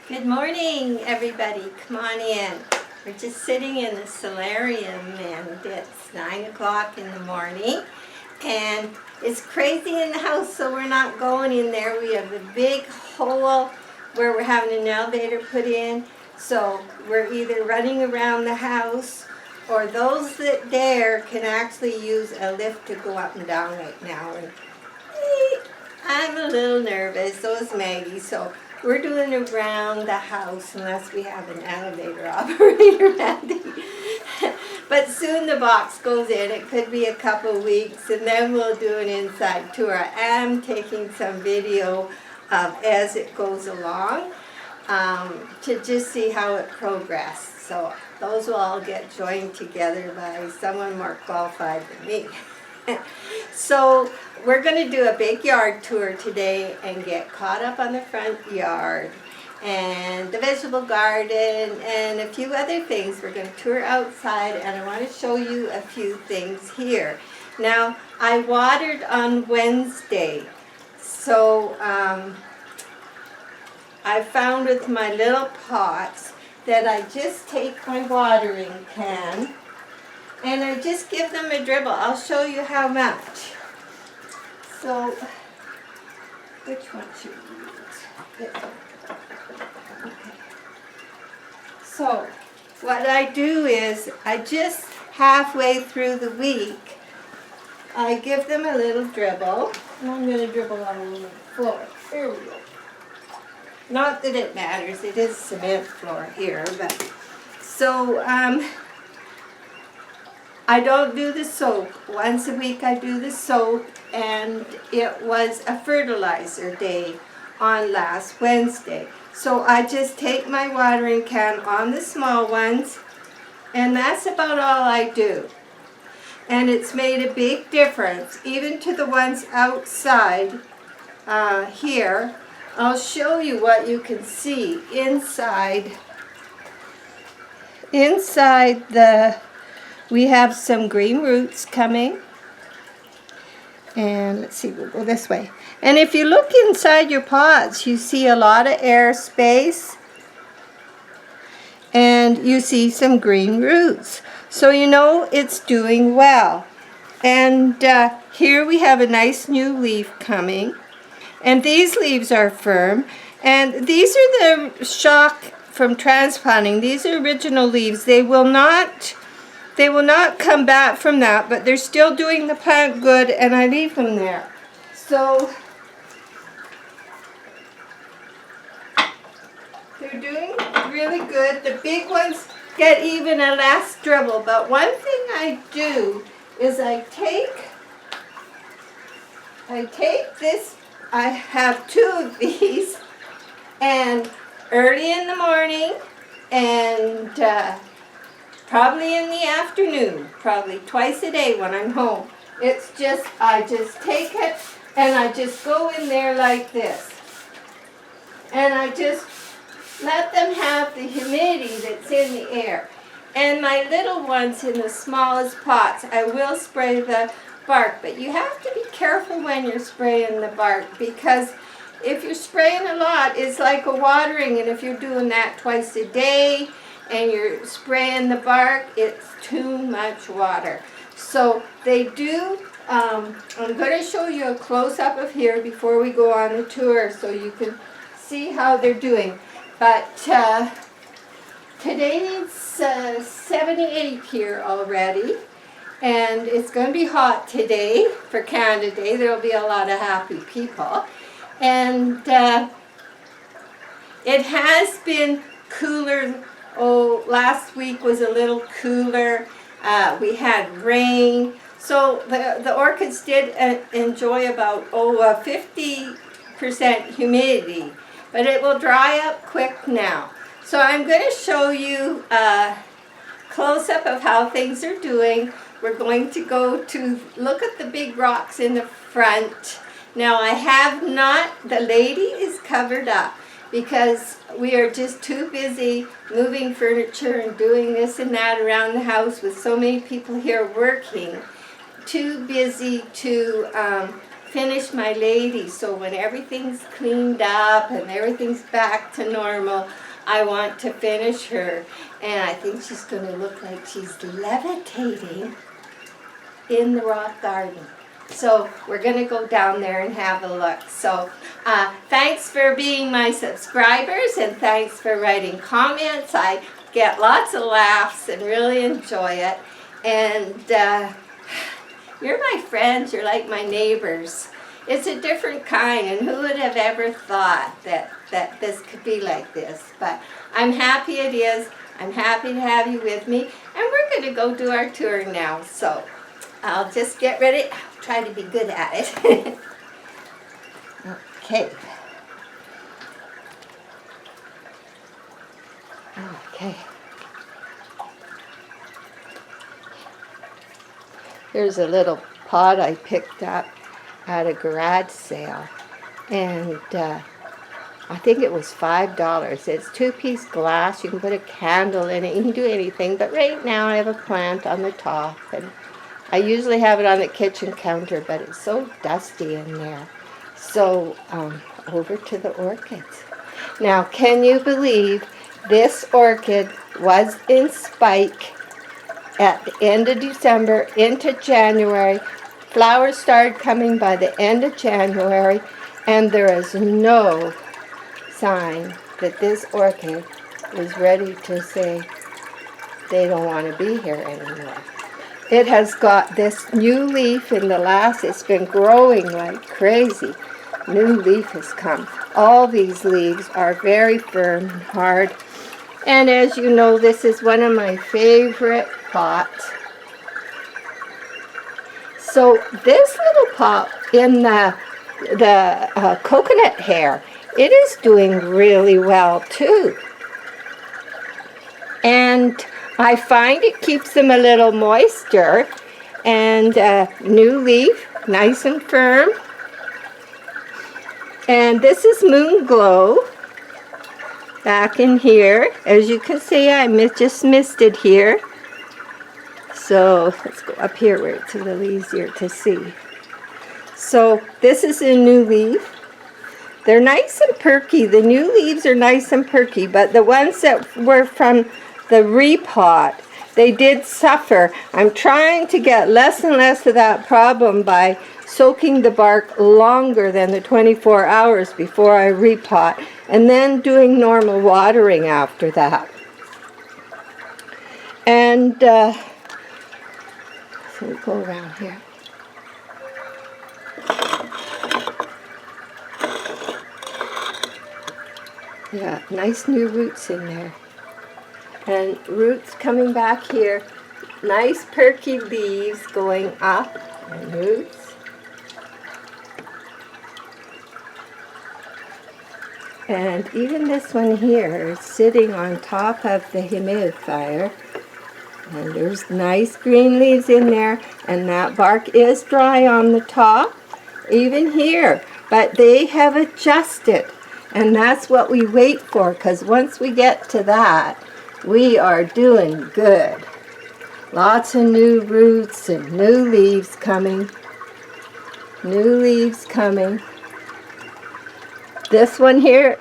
Good morning, everybody. Come on in. We're just sitting in the solarium and it's 9 o'clock in the morning and it's crazy in the house, so we're not going in there. We have a big hole where we're having an elevator put in, so we're either running around the house or those that dare can actually use a lift to go up and down right now. And I'm a little nervous, so is Maggie, so we're doing around the house unless we have an elevator operator handy. But soon the box goes in. It could be a couple weeks, and then we'll do an inside tour. I am taking some video as it goes along to just see how it progressed. So those will all get joined together by someone more qualified than me. So we're going to do a big yard tour today and get caught up on the front yard and the vegetable garden and a few other things. We're going to tour outside, and I want to show you a few things here. Now, I watered on Wednesday, so I found with my little pots that I just take my watering can and I just give them a dribble. I'll show you how much. So, which one should we use? This one. Okay. So, what I do is, I just halfway through the week, I give them a little dribble. And I'm going to dribble all over the floor. There we go. Not that it matters, it is cement floor here, but so, I don't do the soap. Once a week I do the soap, and it was a fertilizer day on last Wednesday. So I just take my watering can on the small ones, and that's about all I do. And it's made a big difference, even to the ones outside here. I'll show you what you can see inside. We have some green roots coming, and let's see, we'll go this way. And if you look inside your pots, you see a lot of air space, and you see some green roots. So you know it's doing well. And here we have a nice new leaf coming, and these leaves are firm, and these are the shock from transplanting. These are original leaves. They will not come back from that, but they're still doing the plant good, and I leave them there. So they're doing really good. The big ones get even a less dribble, but one thing I do is I take this, I have two of these, and early in the morning and probably in the afternoon, probably twice a day when I'm home. It's just, I just take it and I just go in there like this. And I just let them have the humidity that's in the air. And my little ones in the smallest pots, I will spray the bark. But you have to be careful when you're spraying the bark, because if you're spraying a lot, it's like a watering. And if you're doing that twice a day, and you're spraying the bark, it's too much water. So they do, I'm going to show you a close-up of here before we go on the tour so you can see how they're doing. But today it's 78 here already, and it's going to be hot today for Canada Day. There will be a lot of happy people. And it has been cooler. Oh, last week was a little cooler. We had rain. So the orchids did enjoy about 50% humidity. But it will dry up quick now. So I'm going to show you a close-up of how things are doing. We're going to go to look at the big rocks in the front. Now I have not, the lady is covered up, because we are just too busy moving furniture and doing this and that around the house with so many people here working. Too busy to finish my lady. So when everything's cleaned up and everything's back to normal, I want to finish her. And I think she's going to look like she's levitating in the rock garden. So we're going to go down there and have a look. So thanks for being my subscribers, and thanks for writing comments. I get lots of laughs and really enjoy it. And you're my friends. You're like my neighbors. It's a different kind, and who would have ever thought that this could be like this? But I'm happy it is. I'm happy to have you with me. And we're going to go do our tour now. So I'll just get ready. I'll try to be good at it. Okay. Okay. Here's a little pot I picked up at a garage sale. And I think it was $5. It's 2-piece glass. You can put a candle in it. You can do anything. But right now I have a plant on the top. And I usually have it on the kitchen counter, but it's so dusty in there. So, over to the orchids. Now, can you believe this orchid was in spike at the end of December into January? Flowers started coming by the end of January, and there is no sign that this orchid is ready to say they don't want to be here anymore. It has got this new leaf in the last, it's been growing like crazy. New leaf has come. All these leaves are very firm and hard. And as you know, this is one of my favorite pots. So this little pot in the coconut hair, it is doing really well too. And I find it keeps them a little moisture. And new leaf, nice and firm. And this is Moon Glow back in here. As you can see, I just missed it here. So let's go up here where it's a little easier to see. So this is a new leaf. They're nice and perky. The new leaves are nice and perky, but the ones that were from the repot, they did suffer. I'm trying to get less and less of that problem by soaking the bark longer than the 24 hours before I repot, and then doing normal watering after that. And so we go around here. Yeah, nice new roots in there. And roots coming back here. Nice perky leaves going up. And roots. And even this one here is sitting on top of the humidifier. And there's nice green leaves in there. And that bark is dry on the top. Even here. But they have adjusted. And that's what we wait for. Because once we get to that, we are doing good. Lots of new roots and new leaves coming. New leaves coming. This one here,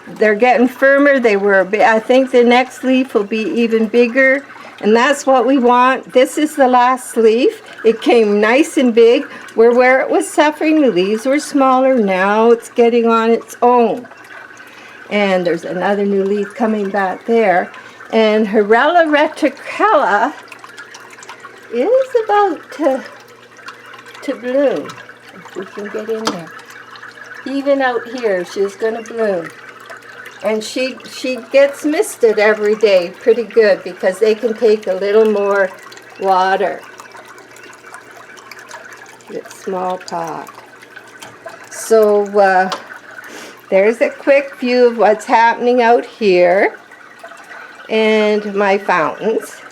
they're getting firmer. They were, I think the next leaf will be even bigger, and that's what we want. This is the last leaf. It came nice and big. Where it was suffering, the leaves were smaller. Now it's getting on its own. And there's another new leaf coming back there. And Horella reticula is about to bloom, if we can get in there. Even out here, she's going to bloom. And she gets misted every day pretty good because they can take a little more water. It's small pot. So there's a quick view of what's happening out here and my fountains.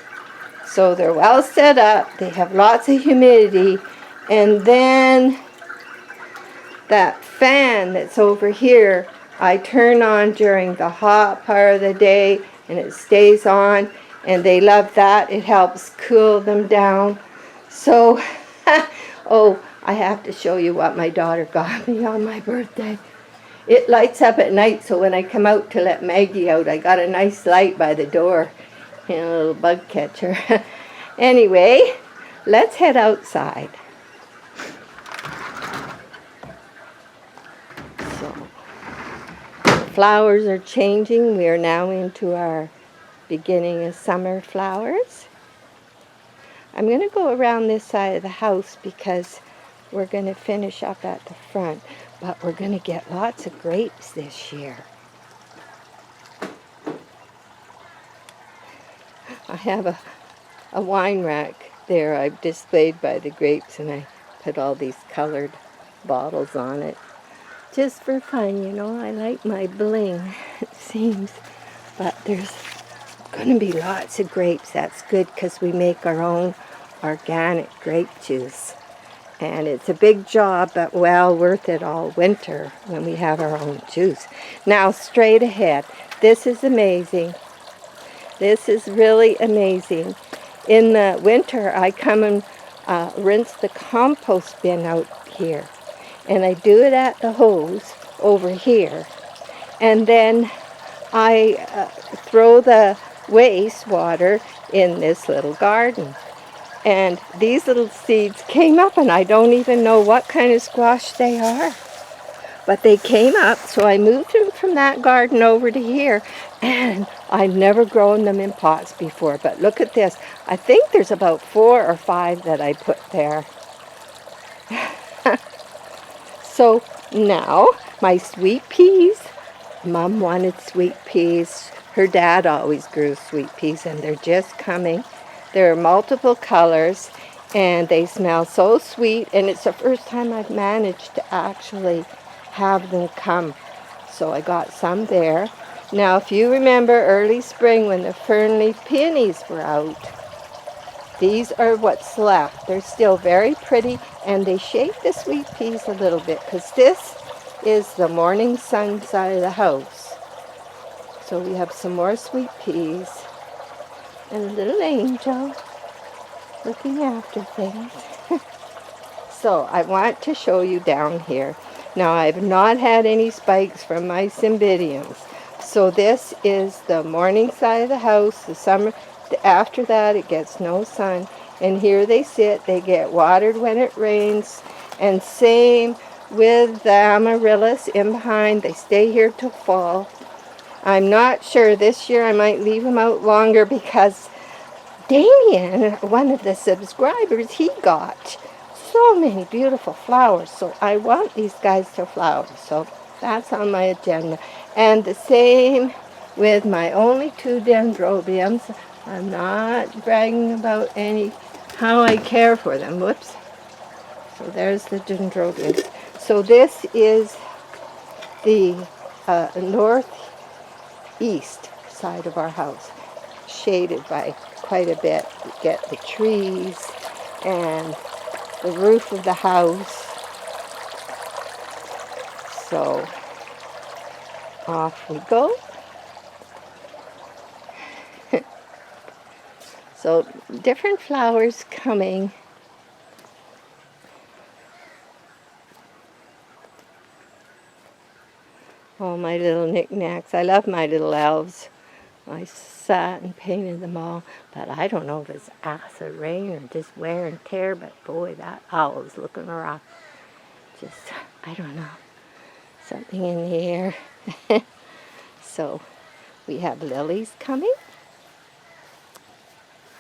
So they're well set up. They have lots of humidity. And then that fan that's over here, I turn on during the hot part of the day, and it stays on, and they love that. It helps cool them down. So, oh, I have to show you what my daughter got me on my birthday. It lights up at night, so when I come out to let Maggie out, I got a nice light by the door. You know, a little bug catcher. Anyway, let's head outside. So, flowers are changing. We are now into our beginning of summer flowers. I'm going to go around this side of the house because we're going to finish up at the front, but we're going to get lots of grapes this year. I have a wine rack there I've displayed by the grapes, and I put all these colored bottles on it. Just for fun, you know, I like my bling, it seems. But there's going to be lots of grapes. That's good because we make our own organic grape juice. And it's a big job, but well worth it all winter when we have our own juice. Now, straight ahead. This is amazing. This is really amazing. In the winter, I come and rinse the compost bin out here. And I do it at the hose over here. And then I throw the wastewater in this little garden. And these little seeds came up, and I don't even know what kind of squash they are. But they came up, so I moved them from that garden over to here. And I've never grown them in pots before. But look at this. I think there's about 4 or 5 that I put there. So now, my sweet peas. Mom wanted sweet peas. Her dad always grew sweet peas, and they're just coming. There are multiple colors, and they smell so sweet, and it's the first time I've managed to actually have them come. So I got some there. Now, if you remember early spring when the fernleaf peonies were out, these are what's left. They're still very pretty, and they shade the sweet peas a little bit, because this is the morning sun side of the house. So we have some more sweet peas. And a little angel looking after things. So I want to show you down here. Now I've not had any spikes from my cymbidiums. So this is the morning side of the house. The summer, after that it gets no sun. And here they sit. They get watered when it rains. And same with the amaryllis in behind. They stay here till fall. I'm not sure. This year I might leave them out longer because Damien, one of the subscribers, he got so many beautiful flowers. So I want these guys to flower. So that's on my agenda. And the same with my only 2 dendrobiums. I'm not bragging about how I care for them. Whoops. So there's the dendrobiums. So this is the northeast side of our house, shaded by quite a bit. You get the trees and the roof of the house. So off we go. So different flowers coming. Oh, my little knickknacks. I love my little elves. I sat and painted them all, but I don't know if it's acid rain or just wear and tear, but boy, that owl is looking rough. Just, I don't know, something in the air. So we have lilies coming,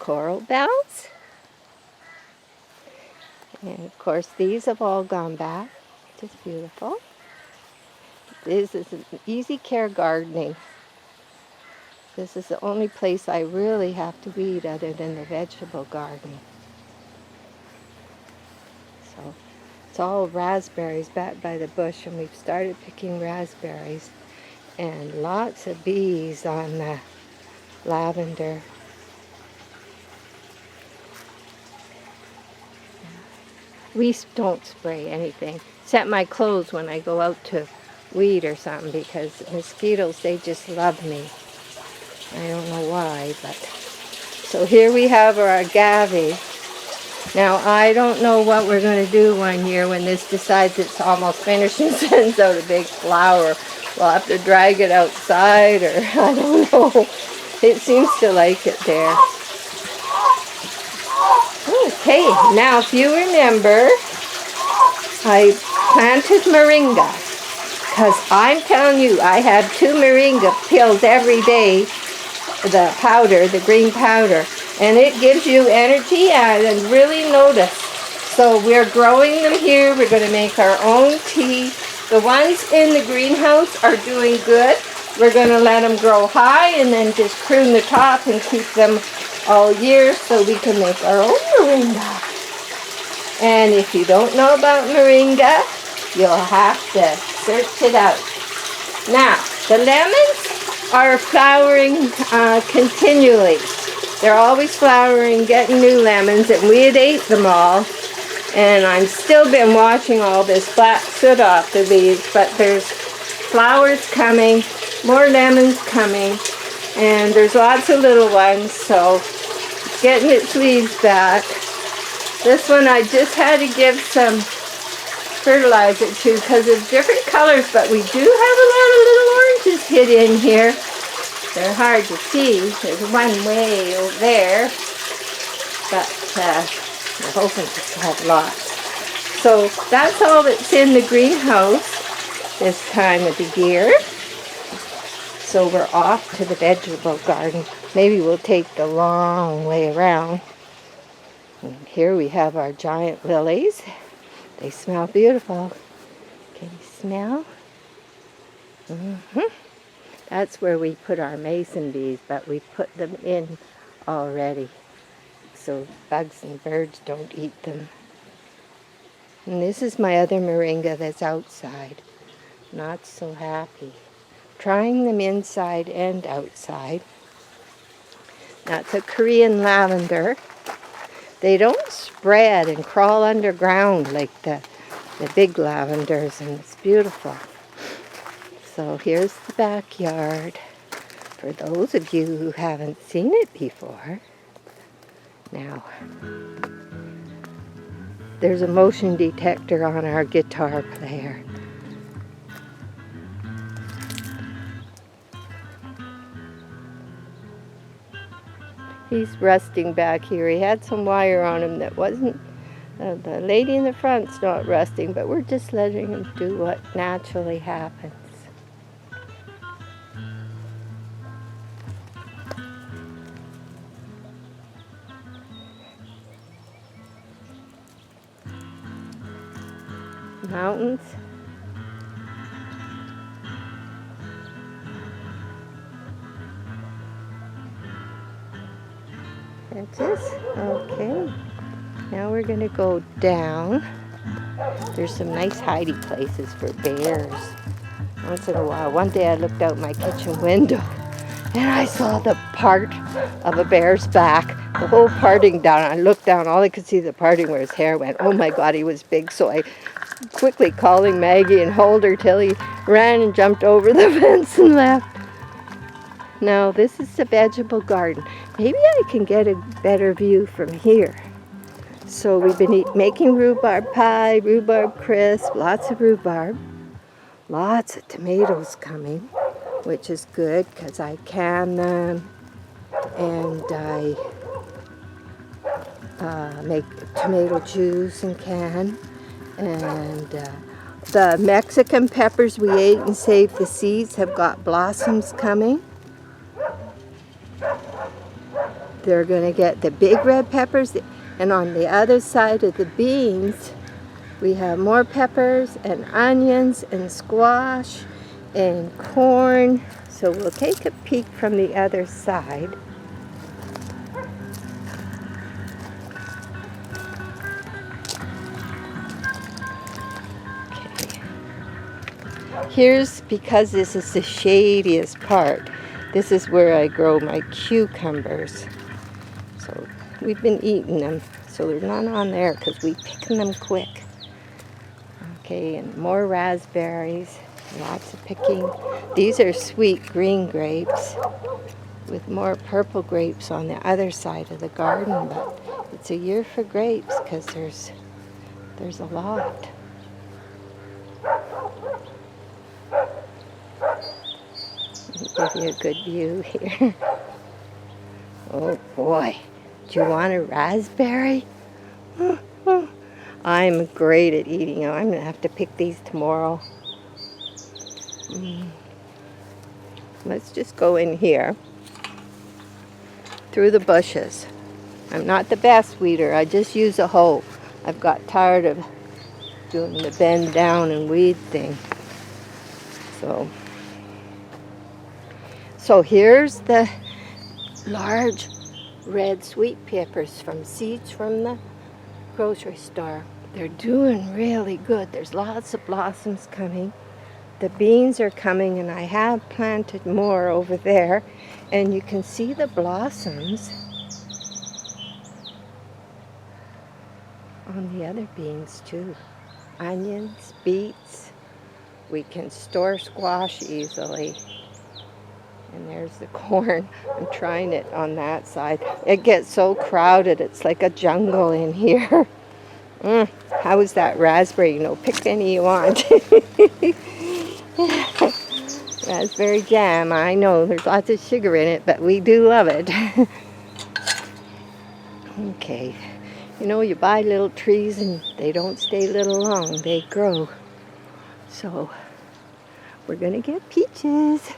coral bells, and of course these have all gone back, just beautiful. This is an easy care gardening. This is the only place I really have to weed other than the vegetable garden. So it's all raspberries back by the bush, and we've started picking raspberries. And lots of bees on the lavender. We don't spray anything, except my clothes when I go out to weed or something, because mosquitoes, they just love me. I don't know why, but so here we have our agave. Now, I don't know what we're going to do one year when this decides it's almost finished and sends out a big flower. We'll have to drag it outside, or I don't know. It seems to like it there. Okay, now if you remember, I planted moringa. Because I'm telling you, I have 2 moringa pills every day. The powder, the green powder. And it gives you energy and really notice. So we're growing them here. We're going to make our own tea. The ones in the greenhouse are doing good. We're going to let them grow high and then just prune the top and keep them all year so we can make our own moringa. And if you don't know about moringa, you'll have to search it out. Now, the lemons are flowering continually. They're always flowering, getting new lemons, and we had ate them all. And I've still been watching all this black soot off the leaves, but there's flowers coming, more lemons coming, and there's lots of little ones, so it's getting its leaves back. This one I just had to give some fertilizer to because of different colors, but we do have a lot of little oranges hid in here. They're hard to see. There's one way over there, but we're hoping to have lots. So that's all that's in the greenhouse this time of the year. So we're off to the vegetable garden. Maybe we'll take the long way around. And here we have our giant lilies. They smell beautiful. Can you smell? That's where we put our mason bees, but we put them in already so bugs and birds don't eat them. And this is my other moringa that's outside. Not so happy. Trying them inside and outside. That's a Korean lavender. They don't spread and crawl underground like the big lavenders, and it's beautiful. So here's the backyard for those of you who haven't seen it before. Now, there's a motion detector on our guitar player. He's rusting back here. He had some wire on him that wasn't, the lady in the front's not rusting, but we're just letting him do what naturally happens. Mountains. That's it. Okay. Now we're going to go down. There's some nice hidey places for bears. Once in a while. One day I looked out my kitchen window and I saw the part of a bear's back. The whole parting down. I looked down. All I could see the parting where his hair went. Oh my God, he was big. So I quickly calling Maggie and hold her till he ran and jumped over the fence and left. Now this is the vegetable garden. Maybe I can get a better view from here. So we've been making rhubarb pie, rhubarb crisp, lots of rhubarb. Lots of tomatoes coming, which is good because I can them and I make tomato juice and can. And the Mexican peppers we ate and saved the seeds have got blossoms coming. They're going to get the big red peppers, and on the other side of the beans we have more peppers and onions and squash and corn. So we'll take a peek from the other side. Okay. Here's, because this is the shadiest part, this is where I grow my cucumbers. So we've been eating them, so they're not on there because we pick them quick. Okay, and more raspberries, lots of picking. These are sweet green grapes with more purple grapes on the other side of the garden, but It's a year for grapes because there's a lot. Let me give you a good view here. Oh boy, do you want a raspberry? I'm great at eating them. I'm gonna have to pick these tomorrow. Let's just go in here through the bushes. I'm not the best weeder. I just use a hoe. I've got tired of doing the bend down and weed thing. So here's the large red sweet peppers from seeds from the grocery store. They're doing really good. There's lots of blossoms coming. The beans are coming, and I have planted more over there, and you can see the blossoms on the other beans too. Onions, beets. We can store squash easily. And there's the corn. I'm trying it on that side. It gets so crowded, it's like a jungle in here. How is that raspberry? You know, pick any you want. Raspberry jam, I know there's lots of sugar in it, but we do love it. Okay, you know, you buy little trees and they don't stay little long, they grow. So, we're gonna get peaches.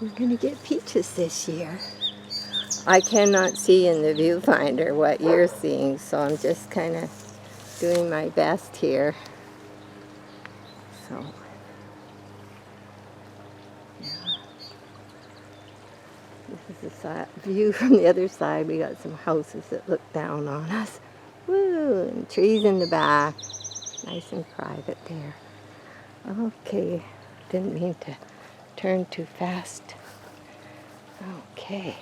We're gonna get peaches this year. I cannot see in the viewfinder what you're seeing, so I'm just kind of doing my best here. So, yeah. This is a view from the other side. We got some houses that look down on us. Woo! And trees in the back. Nice and private there. Okay, didn't mean to turn too fast. Okay.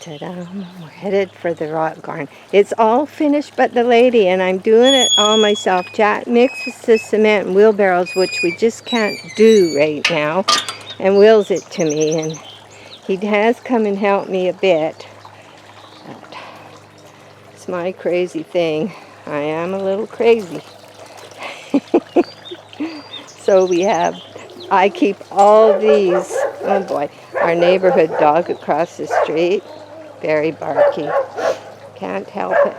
Ta-da! We're headed for the rock garden. It's all finished but the lady, and I'm doing it all myself. Jack mixes the cement in wheelbarrows, which we just can't do right now, and wheels it to me, and he has come and helped me a bit. But it's my crazy thing. I am a little crazy. So I keep all these, oh boy, our neighborhood dog across the street, very barky. Can't help it.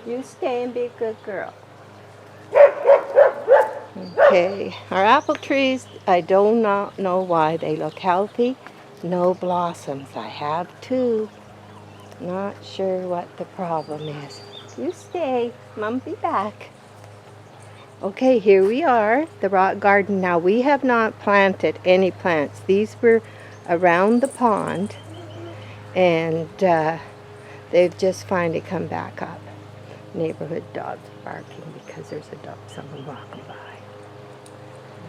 You stay and be a good girl. Okay, our apple trees, I do not know why they look healthy. No blossoms. I have two. Not sure what the problem is. You stay. Mom be back. Okay, here we are, the rock garden. Now, we have not planted any plants. These were around the pond, and they've just finally come back up. Neighborhood dogs barking because there's a dog, someone walking by.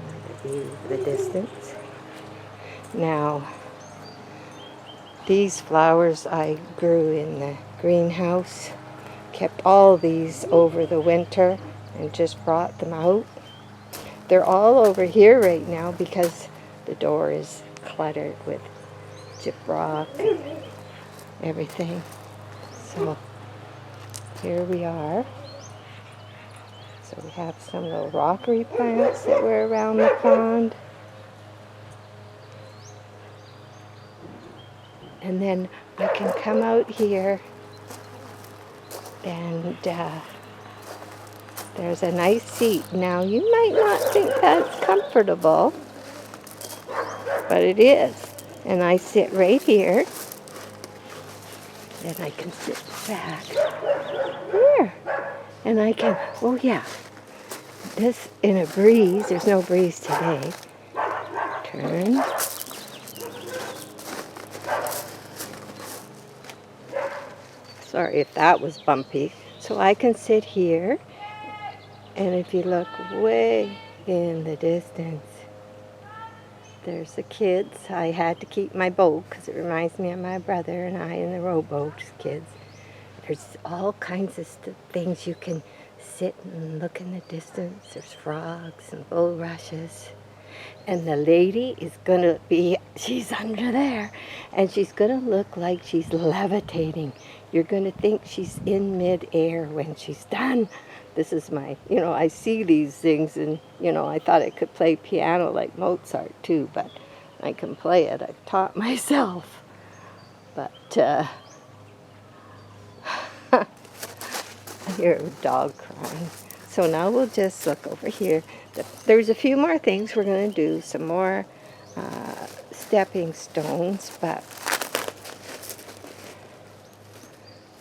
Another view of the distance. Now, these flowers I grew in the greenhouse. Kept all these over the winter and just brought them out. They're all over here right now because the door is cluttered with gyprock and everything. So here we are. So we have some little rockery plants that were around the pond. And then I can come out here and there's a nice seat. Now, you might not think that's comfortable, but it is. And I sit right here. And I can sit back here. And I can, oh yeah, this in a breeze. There's no breeze today. Turn. Sorry if that was bumpy. So I can sit here, and if you look way in the distance, there's the kids. I had to keep my boat because it reminds me of my brother and I in the rowboat kids. there's all kinds of things you can sit and look in the distance. There's frogs and bulrushes. And the lady is going to be, she's under there, and she's going to look like she's levitating. You're going to think she's in mid-air when she's done. This is my, I see these things, and, I thought I could play piano like Mozart too, but I can play it. I've taught myself. But, I hear a dog crying. So now we'll just look over here. There's a few more things we're going to do, some more stepping stones, but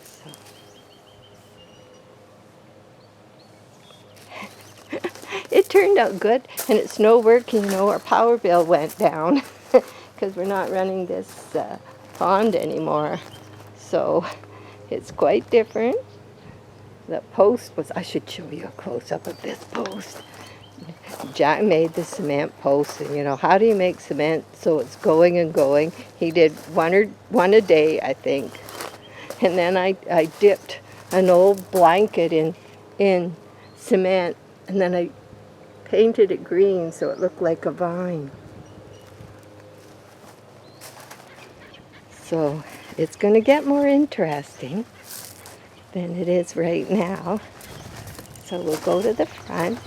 so. It turned out good, and it's no work, our power bill went down because we're not running this pond anymore, so it's quite different. The post was, I should show you a close-up of this post. Jack made the cement post, and how do you make cement so it's going and going? He did one a day, I think. And then I dipped an old blanket in cement, and then I painted it green so it looked like a vine. So it's going to get more interesting than it is right now. So we'll go to the front.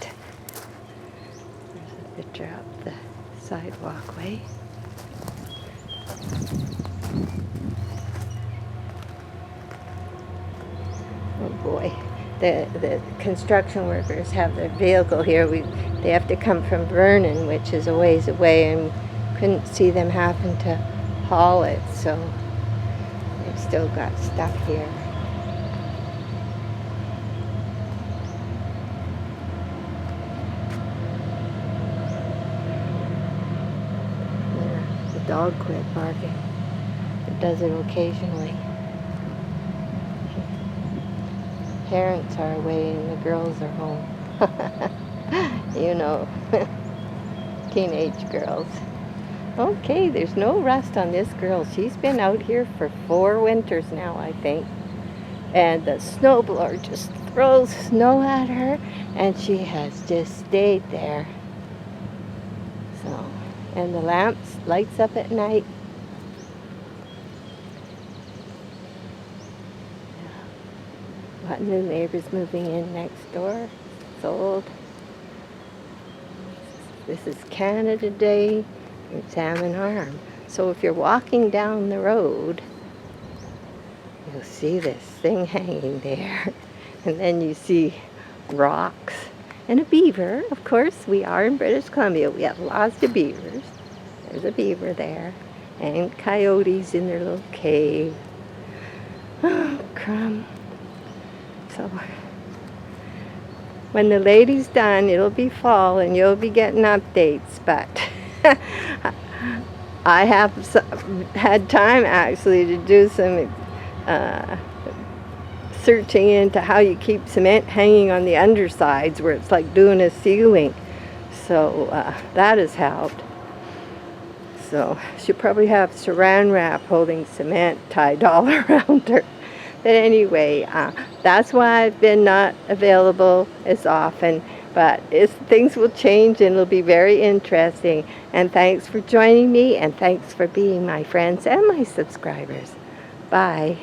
There's a picture up the side walkway. Oh boy, the construction workers have their vehicle here. They have to come from Vernon, which is a ways away, and couldn't see them having to haul it, so they've still got stuff here. The dog quit barking. It does it occasionally. Parents are away and the girls are home. Teenage girls. Okay, there's no rust on this girl. She's been out here for 4 winters now, I think. And the snowblower just throws snow at her, and she has just stayed there. So, and the lamps lights up at night. Got new neighbors moving in next door. Sold. This is Canada Day in Salmon Arm. So if you're walking down the road, you'll see this thing hanging there. And then you see rocks and a beaver. Of course, we are in British Columbia. We have lots of beavers. There's a beaver there. And coyotes in their little cave. Oh, crumb. So when the lady's done, it'll be fall and you'll be getting updates, but I have had time actually to do some searching into how you keep cement hanging on the undersides where it's like doing a ceiling. So that has helped. So she'll probably have saran wrap holding cement tied all around her. But anyway, that's why I've been not available as often. But things will change and it'll be very interesting. And thanks for joining me, and thanks for being my friends and my subscribers. Bye.